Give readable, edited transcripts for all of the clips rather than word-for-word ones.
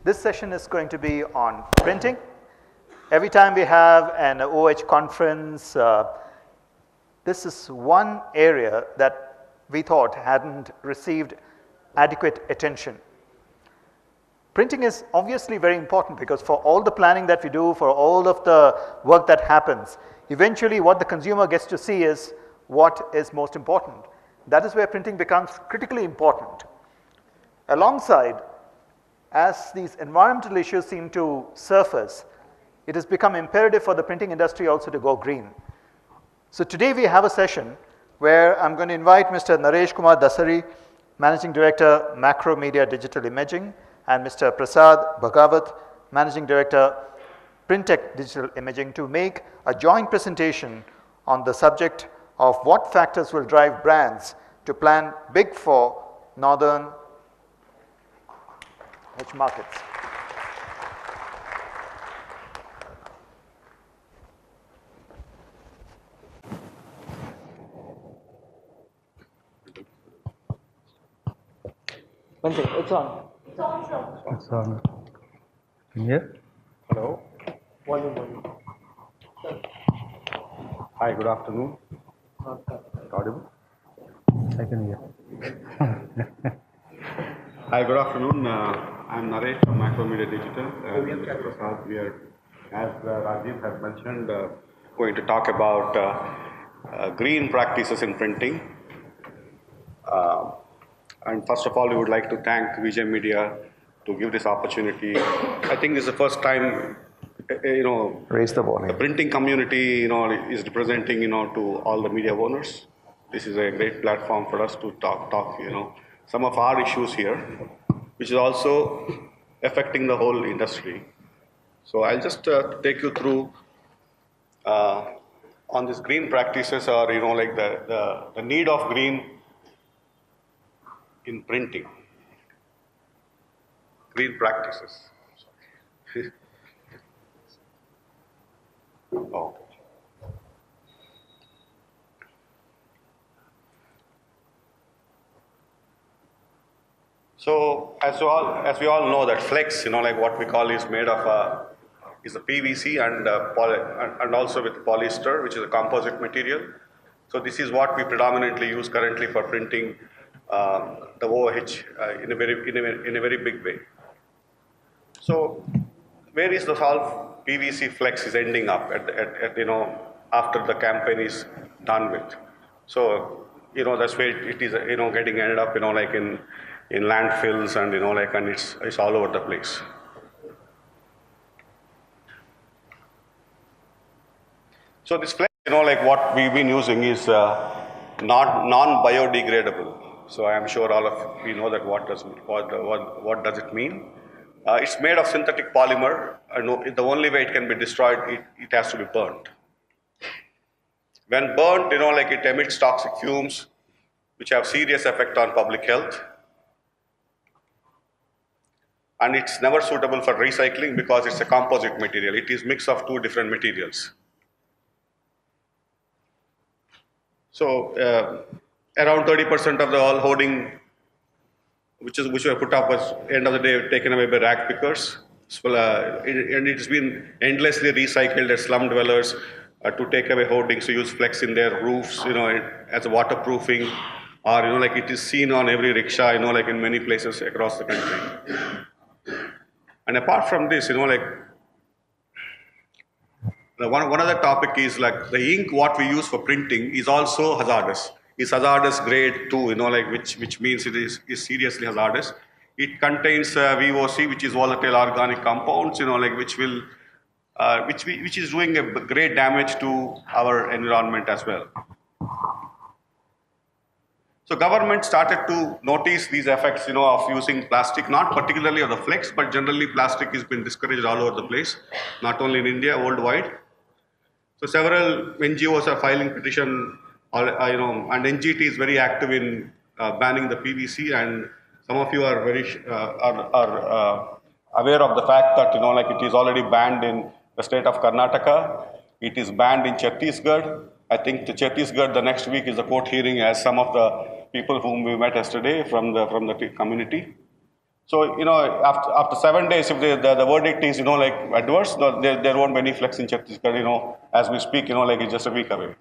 This session is going to be on printing. Every time we have an OH conference, this is one area that we thought hadn't received adequate attention. Printing is obviously very important because for all the planning that we do, for all of the work that happens, eventually what the consumer gets to see is what is most important. That is where printing becomes critically important. Alongside, as these environmental issues seem to surface, it has become imperative for the printing industry also to go green. So today we have a session where I'm going to invite Mr. Naresh Kumar Dasari, Managing Director, Macro Media Digital Imaging, and Mr. Prasad Bhagwath, Managing Director, Printech Digital Imaging, to make a joint presentation on the subject of what factors will drive brands to plan big for northern edge markets. One second, it's on. It's on, sir. It's on. Here? Hello. Volume. Hi, good afternoon. Audible? I can hear. Hi, good afternoon. I'm Naresh from Macro Media Digital. Mr. Prasad, we are, as Rajiv has mentioned, going to talk about green practices in printing. And first of all, we would like to thank Vijay Media to give this opportunity. I think this is the first time, Raise the volume. the printing community, is representing, to all the media owners. This is a great platform for us to talk, some of our issues here, which is also affecting the whole industry. So I'll just take you through on these green practices, or like the need of green in printing. Green practices. Oh. So as we all know that flex, like what we call is made of is a PVC and also with polyester, which is a composite material. So this is what we predominantly use currently for printing the OH in a very big way. So where is the whole PVC flex is ending up at after the campaign is done with? So that's where it is getting ended up like in landfills and and it's all over the place. So this flex like what we've been using is non-biodegradable. So I am sure all of you know that what does it mean? It's made of synthetic polymer, and the only way it can be destroyed, it has to be burnt. When burnt, it emits toxic fumes, which have serious effect on public health. And it's never suitable for recycling because it's a composite material. It is mix of two different materials. So around 30% of the all hoarding, which were put up, was end of the day taken away by rag pickers. So, and it's been endlessly recycled at slum dwellers to take away hoardings, to use flex in their roofs, as a waterproofing, or like it is seen on every rickshaw, like in many places across the country. And apart from this, like one other topic is like the ink what we use for printing is also hazardous. It's hazardous grade 2, which means it is seriously hazardous. It contains VOC, which is volatile organic compounds, which is doing a great damage to our environment as well. So government started to notice these effects, of using plastic, not particularly of the flex, but generally plastic has been discouraged all over the place, not only in India, worldwide. So several NGOs are filing petition, and NGT is very active in banning the PVC, and some of you are very aware of the fact that it is already banned in the state of Karnataka. It is banned in Chhattisgarh. I think the Chhattisgarh, the next week is the court hearing, as some of the people whom we met yesterday from the community. So, after 7 days, if the verdict is, like adverse, no, there won't be any flex in Chhattisgarh, as we speak, like it's just a week away.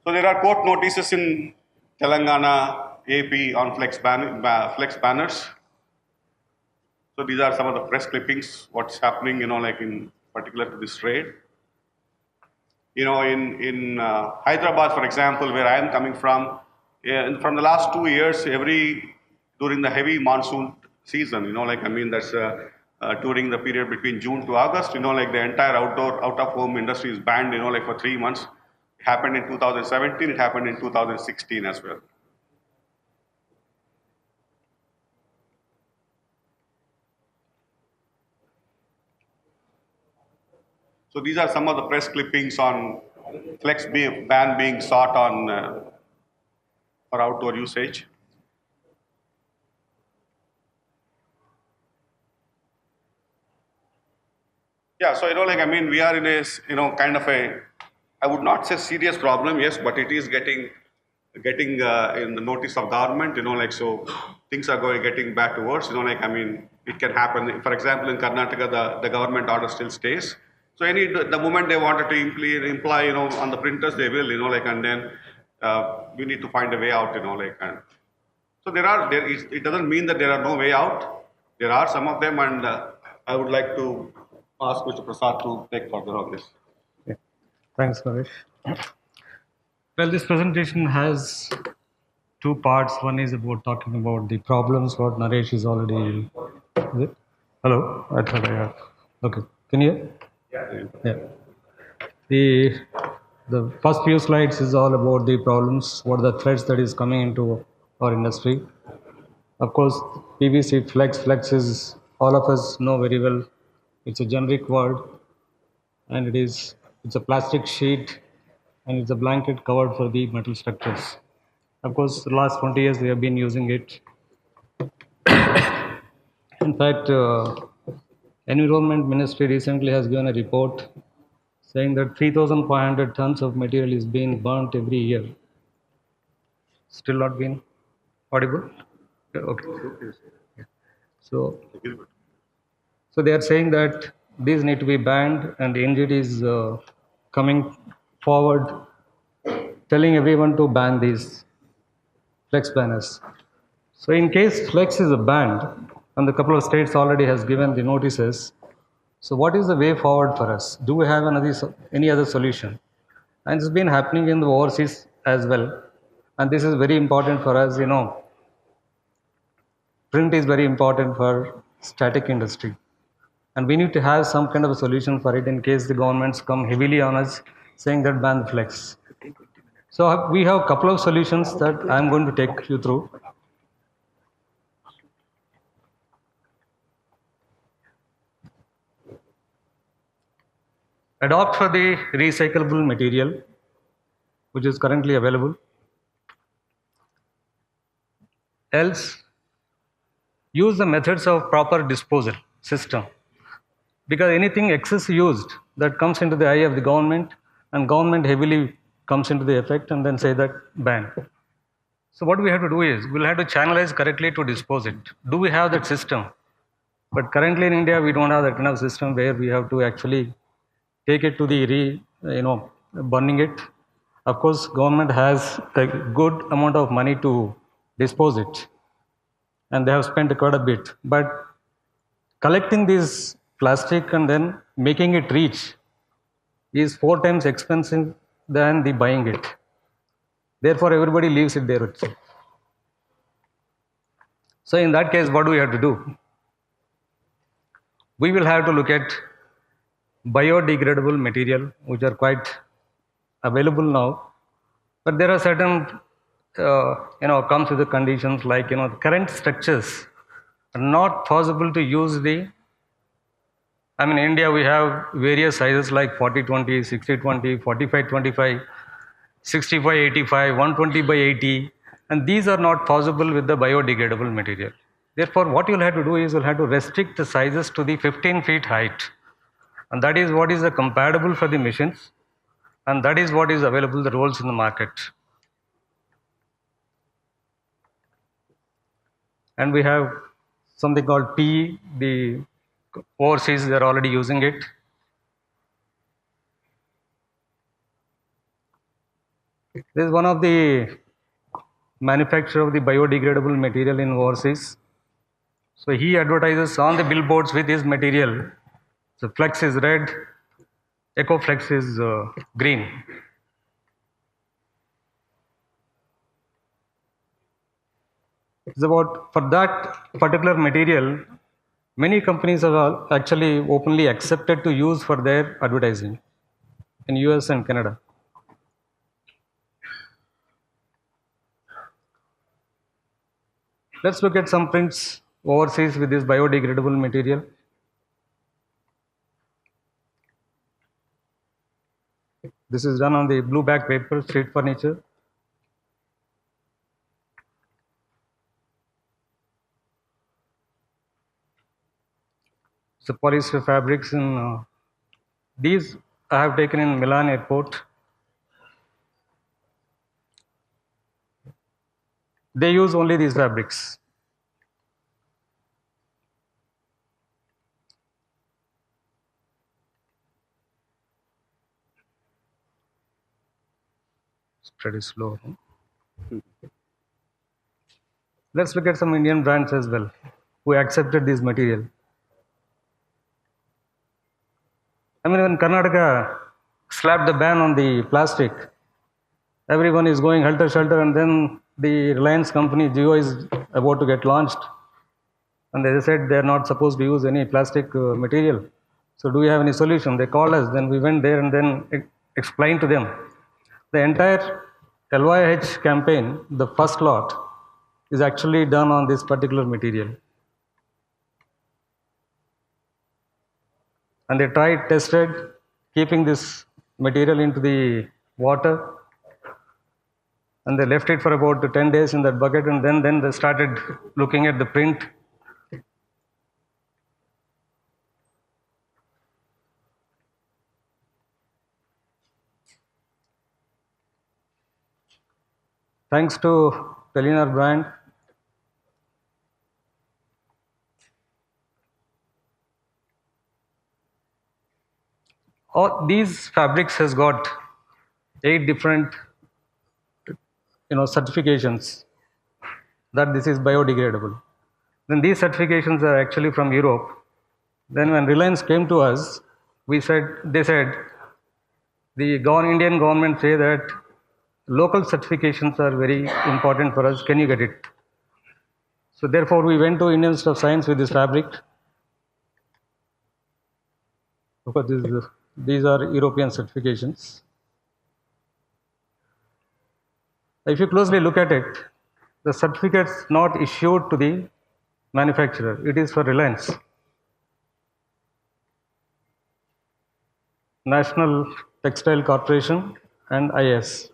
So there are court notices in Telangana, AP on flex banners. So these are some of the press clippings, what's happening, like in particular to this raid. In Hyderabad, for example, where I am coming from the last 2 years, during the heavy monsoon season, that's during the period between June to August, like the entire out of home industry is banned, like for 3 months. It happened in 2017, it happened in 2016 as well. So these are some of the press clippings on flex ban being sought on for outdoor usage. Yeah, so we are in a kind of a, I would not say serious problem, yes, but it is getting in the notice of government, so things are getting back to worse, it can happen. For example, in Karnataka, the government order still stays. So the moment they wanted to imply, on the printers, they will, and then we need to find a way out, and so it doesn't mean that there are no way out. There are some of them, and I would like to ask Mr. Prasad to take further on this. Yeah. Thanks, Naresh. Well, this presentation has two parts. One is about talking about the problems, what Naresh is already. Is it? Hello? I thought I had. Okay. Can you hear? Yeah. The first few slides is all about the problems, what are the threats that is coming into our industry. Of course, PVC flex is, all of us know very well, it's a generic word, and it's a plastic sheet, and it's a blanket covered for the metal structures. Of course, the last 20 years we have been using it. In fact, Environment Ministry recently has given a report saying that 3,500 tons of material is being burnt every year. Still not been audible? Okay. So they are saying that these need to be banned, and the NGT is coming forward telling everyone to ban these flex banners. So in case flex is banned, and a couple of states already has given the notices, so what is the way forward for us? Do we have any other solution? And it's been happening in the overseas as well. And this is very important for us, print is very important for static industry. And we need to have some kind of a solution for it in case the governments come heavily on us saying that ban the flex. So we have a couple of solutions that I'm going to take you through. Adopt for the recyclable material, which is currently available. Else, use the methods of proper disposal system. Because anything excess used that comes into the eye of the government, and government heavily comes into the effect and then say that ban. So what we have to do is, we'll have to channelize correctly to dispose it. Do we have that system? But currently in India, we don't have that kind of system where we have to actually take it to the burning it. Of course, government has a good amount of money to dispose it, and they have spent quite a bit. But collecting this plastic and then making it reach is 4 times expensive than the buying it. Therefore, everybody leaves it there itself. So in that case, what do we have to do? We will have to look at biodegradable material, which are quite available now, but there are certain comes with the conditions like the current structures are not possible to use in India we have various sizes like 40-20, 60-20, 45-25, 65-85, 120 by 80, and these are not possible with the biodegradable material. Therefore, what you'll have to do is you'll have to restrict the sizes to the 15 feet height. And that is what is compatible for the machines, and that is what is available, the rolls in the market. And we have something called PE, the overseas, they're already using it. This is one of the manufacturer of the biodegradable material in overseas. So he advertises on the billboards with his material. So flex is red, EcoFlex is green. It's about for that particular material, many companies are actually openly accepted to use for their advertising in US and Canada. Let's look at some prints overseas with this biodegradable material. This is done on the blue back paper, street furniture. So polyester fabrics in these I have taken in Milan airport. They use only these fabrics. It's pretty slow. Let's look at some Indian brands as well who accepted this material. I mean, when Karnataka slapped the ban on the plastic, everyone is going helter skelter, and then the Reliance company Jio is about to get launched, and they said they are not supposed to use any plastic material. So, do you have any solution? They called us. Then we went there and then explained to them the entire LYH campaign. The first lot is actually done on this particular material, and they tried, tested, keeping this material into the water, and they left it for about 10 days in that bucket, and then they started looking at the print. Thanks to Telenar brand, all these fabrics has got 8 different certifications that this is biodegradable. Then these certifications are actually from Europe. Then when Reliance came to us, they said the Indian government say that local certifications are very important for us. Can you get it? So therefore, we went to Indian Institute of Science with this fabric. Because these are European certifications. If you closely look at it, the certificate is not issued to the manufacturer. It is for Reliance, National Textile Corporation, and IS.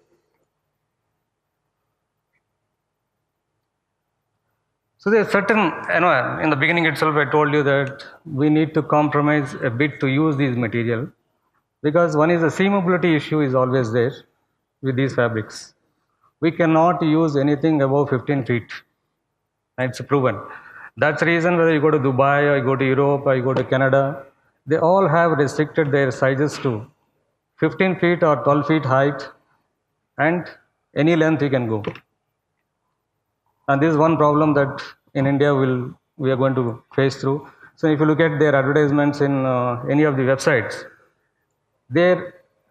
So there are certain, in the beginning itself, I told you that we need to compromise a bit to use these material, because one is the seamability issue is always there with these fabrics. We cannot use anything above 15 feet. It's proven. That's the reason whether you go to Dubai or you go to Europe or you go to Canada, they all have restricted their sizes to 15 feet or 12 feet height, and any length you can go. And this is one problem that in India we are going to face through. So if you look at their advertisements in any of the websites, they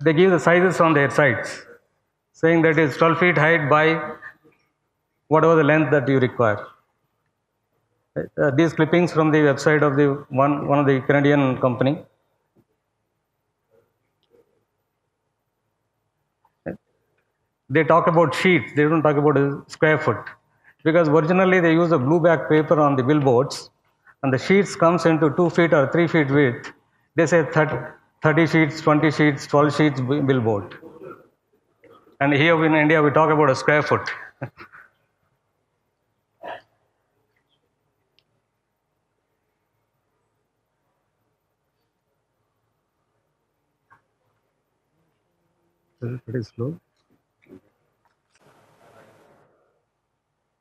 give the sizes on their sites, saying that it's 12 feet height by whatever the length that you require. These clippings from the website of the one of the Canadian company. They talk about sheets. They don't talk about a square foot, because originally they use a blue back paper on the billboards, and the sheets comes into 2 feet or 3 feet width. They say 30 sheets, 20 sheets, 12 sheets billboard. And here in India we talk about a square foot. This is pretty slow.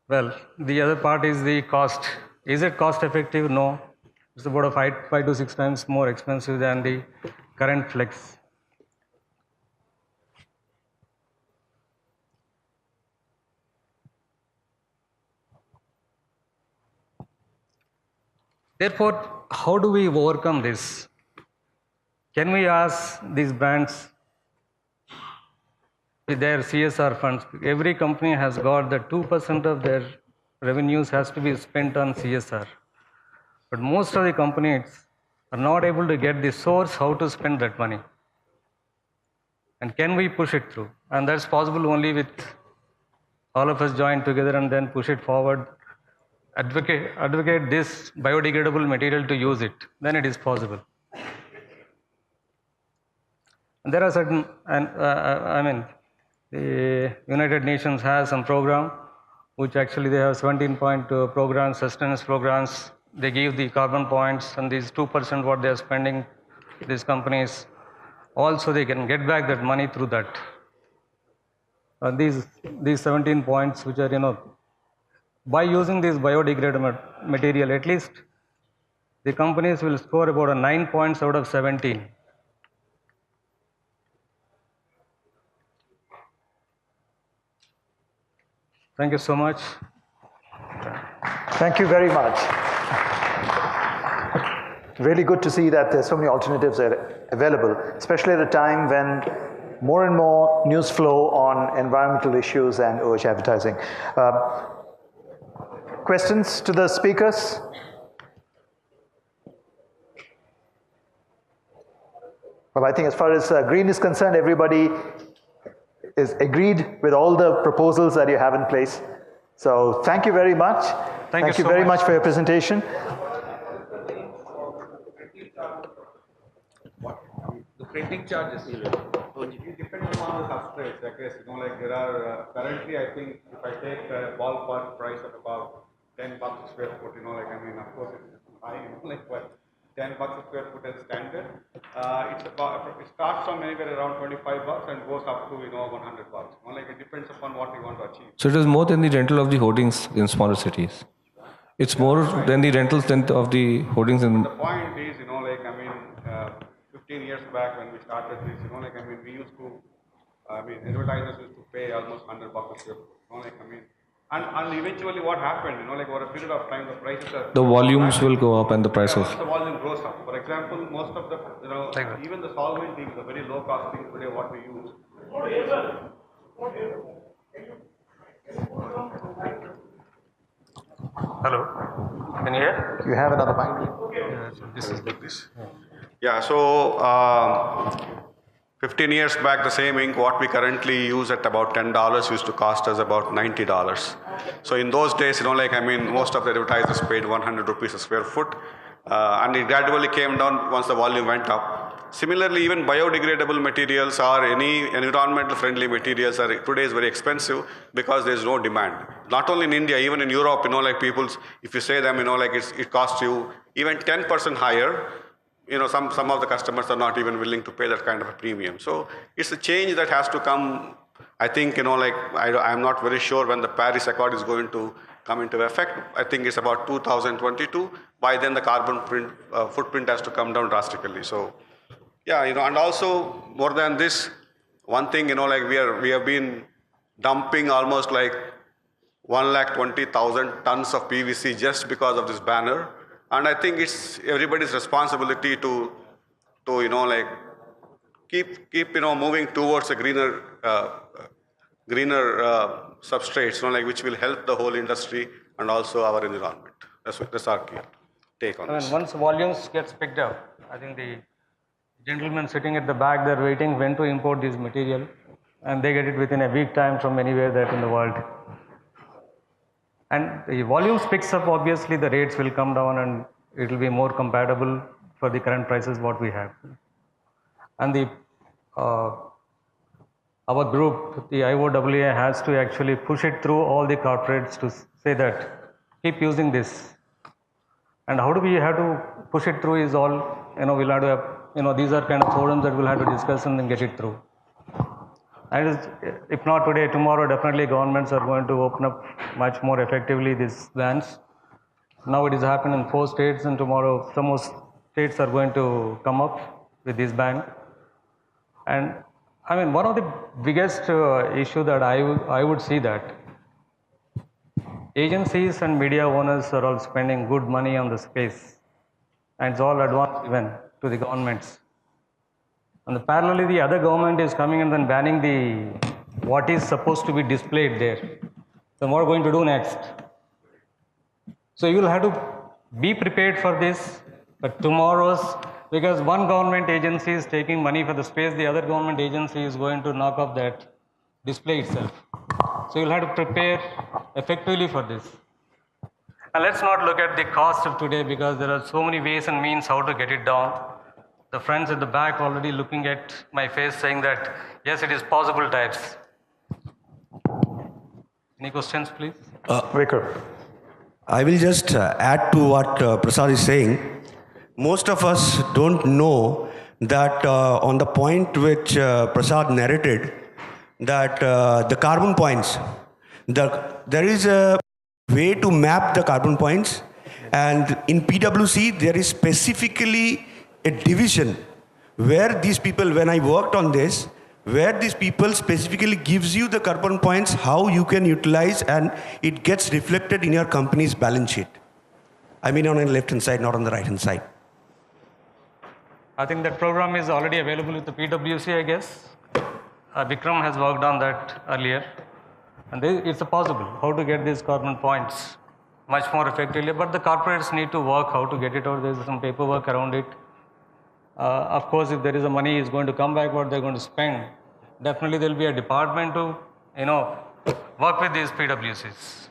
Well, the other part is the cost. Is it cost effective? No. It's about a five to 6 times more expensive than the current flex. Therefore, how do we overcome this? Can we ask these brands with their CSR funds? Every company has got the 2% of their revenues has to be spent on CSR. But most of the companies are not able to get the source how to spend that money. And can we push it through? And that's possible only with all of us join together and then push it forward. Advocate this biodegradable material to use it. Then it is possible. And there are certain, and the United Nations has some program, which actually they have 17-point programs, sustenance programs. They give the carbon points, and these 2% what they are spending, these companies, also they can get back that money through that. These 17 points, which are, by using this biodegradable material, at least the companies will score about 9 points out of 17. Thank you so much. Thank you very much. Really good to see that there's so many alternatives available, especially at a time when more and more news flow on environmental issues and OH advertising. Questions to the speakers? Well, I think as far as green is concerned, everybody is agreed with all the proposals that you have in place. So thank you very much. Thank you very much for your presentation. The printing charges. It depends on the substrates. I guess, there are currently, I think, if I take a ballpark price of about $10 a square foot, of course it's high, but $10 a square foot as standard. It starts from anywhere around $25 and goes up to $100. It depends upon what we want to achieve. So it is more than the rental of the hoardings in smaller cities. It's more than the rentals of the hoardings in. The point is, 15 years back when we started this, we used to, advertisers used to pay almost $100 a square foot. And eventually what happened, over a period of time, the prices are. The volumes will go up and the price of. The volume goes up. For example, most of the, even the solvent things, the very low cost things today, what we use. Hello, can you hear? You have another mic? Yeah, so this is like this. Yeah, so 15 years back, the same ink, what we currently use at about $10 used to cost us about $90. So in those days, most of the advertisers paid 100 rupees a square foot, and it gradually came down once the volume went up. Similarly, even biodegradable materials or any environmental friendly materials are today is very expensive because there is no demand. Not only in India, even in Europe, people, if you say them, it costs you even 10% higher. Some of the customers are not even willing to pay that kind of a premium. So it's a change that has to come. I think, I'm not very sure when the Paris Accord is going to come into effect. I think it's about 2022. By then the carbon footprint has to come down drastically. So, yeah, and also more than this, one thing, we have been dumping almost 120,000 tons of PVC just because of this banner. And I think it's everybody's responsibility to keep moving towards a greener substrates, which will help the whole industry and also our environment. That's our take on this. Once volumes gets picked up, I think the gentlemen sitting at the back, they're waiting when to import this material, and they get it within a week time from anywhere that in the world. And the volumes picks up, obviously the rates will come down and it will be more compatible for the current prices what we have. And our group, the IOAA, has to actually push it through all the corporates to say that keep using this. And how do we have to push it through is all, we'll have to have, these are kind of forums that we'll have to discuss and then get it through. And if not today, tomorrow, definitely governments are going to open up much more effectively these bans. Now it is happening in 4 states, and tomorrow some more states are going to come up with this ban. And I mean, one of the biggest issue that I would see that agencies and media owners are all spending good money on the space, and it's all advance given to the governments. And parallelly, the other government is coming and then banning what is supposed to be displayed there. So what are we going to do next? So you will have to be prepared for this, but tomorrow's, because one government agency is taking money for the space, the other government agency is going to knock off that display itself. So you'll have to prepare effectively for this. And let's not look at the cost of today, because there are so many ways and means how to get it down. The friends at the back already looking at my face saying that, yes, it is possible types. Any questions, please? Vikram. I will just add to what Prasad is saying. Most of us don't know that on the point which Prasad narrated, that the carbon points, there is a way to map the carbon points, and in PwC there is specifically a division where these people, when I worked on this, where these people specifically gives you the carbon points, how you can utilize, and it gets reflected in your company's balance sheet. I mean on the left hand side, not on the right hand side. I think that program is already available with the PwC, I guess. Vikram has worked on that earlier. And it's possible how to get these carbon points much more effectively, but the corporates need to work how to get it out. There's some paperwork around it. Of course, if there is a money is going to come back, what they're going to spend, definitely there will be a department to, work with these PwCs.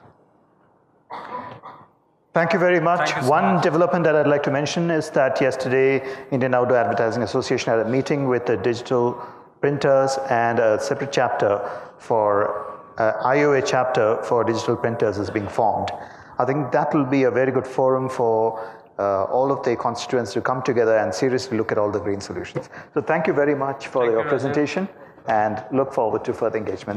Thank you very much. Thank you so One much. development that I'd like to mention is that yesterday, Indian Outdoor Advertising Association had a meeting with the digital printers, and a separate chapter for IOA chapter for digital printers is being formed. I think that will be a very good forum for all of the constituents to come together and seriously look at all the green solutions. So thank you very much for your presentation, and look forward to further engagements.